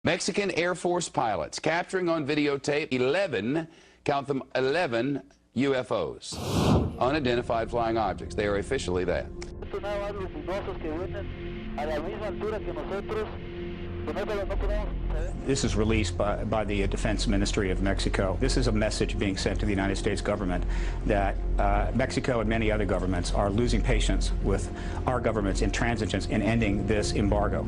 Mexican Air Force pilots capturing on videotape 11, count them, 11 UFOs, unidentified flying objects. They are officially that. This is released by the Defense Ministry of Mexico. This is a message being sent to the United States government that Mexico and many other governments are losing patience with our government's intransigence in ending this embargo.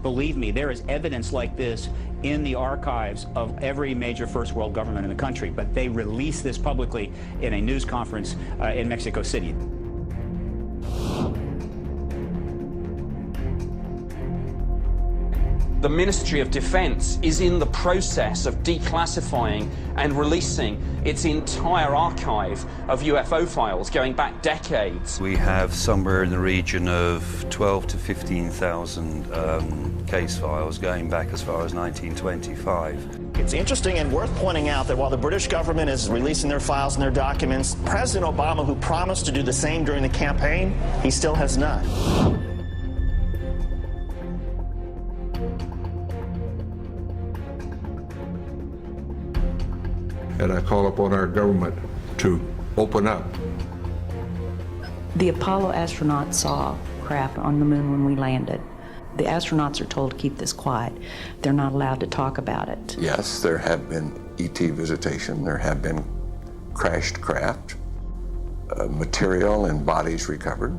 Believe me, there is evidence like this in the archives of every major first world government in the country, but they release this publicly in a news conference in Mexico City. The Ministry of Defense is in the process of declassifying and releasing its entire archive of UFO files going back decades. We have somewhere in the region of 12 to 15,000 case files going back as far as 1925. It's interesting and worth pointing out that while the British government is releasing their files and their documents, President Obama, who promised to do the same during the campaign, he still has not. And I call upon our government to open up. The Apollo astronauts saw craft on the moon when we landed. The astronauts are told to keep this quiet. They're not allowed to talk about it. Yes, there have been ET visitation. There have been crashed craft, material and bodies recovered.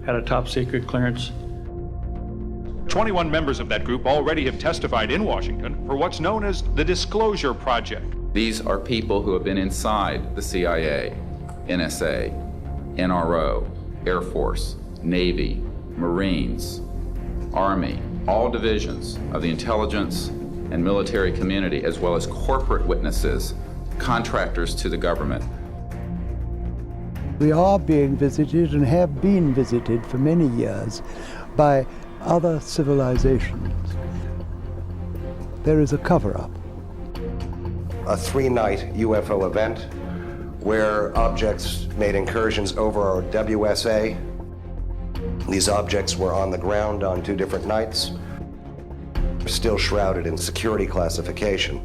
Had a top secret clearance. 21 members of that group already have testified in Washington for what's known as the Disclosure Project. These are people who have been inside the CIA, NSA, NRO, Air Force, Navy, Marines, Army, all divisions of the intelligence and military community, as well as corporate witnesses, contractors to the government. We are being visited and have been visited for many years by other civilizations. There is a cover-up. A 3-night UFO event where objects made incursions over our WSA. These objects were on the ground on 2 different nights, still shrouded in security classification.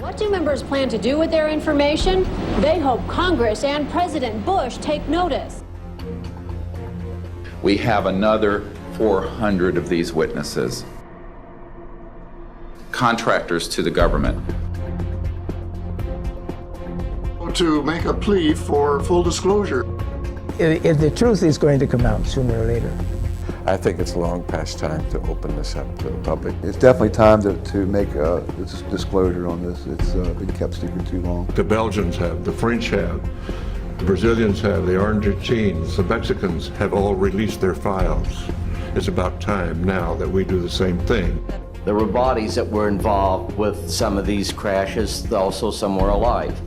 What do members plan to do with their information? They hope Congress and President Bush take notice. We have another 400 of these witnesses, contractors to the government. To make a plea for full disclosure. If the truth is going to come out sooner or later. I think it's long past time to open this up to the public. It's definitely time to make a disclosure on this. It's been kept secret too long. The Belgians have, the French have, the Brazilians have, the Argentines, the Mexicans have all released their files. It's about time now that we do the same thing. There were bodies that were involved with some of these crashes, also some were alive.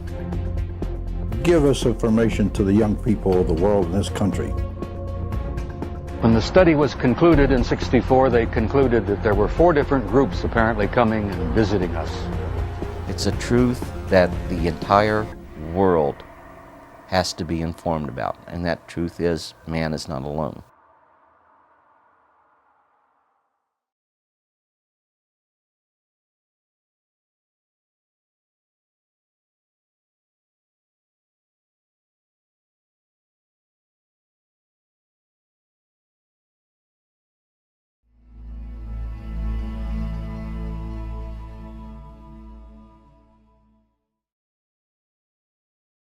Give us information to the young people of the world in this country. When the study was concluded in '64, they concluded that there were 4 different groups apparently coming and visiting us. It's a truth that the entire world has to be informed about, and that truth is man is not alone.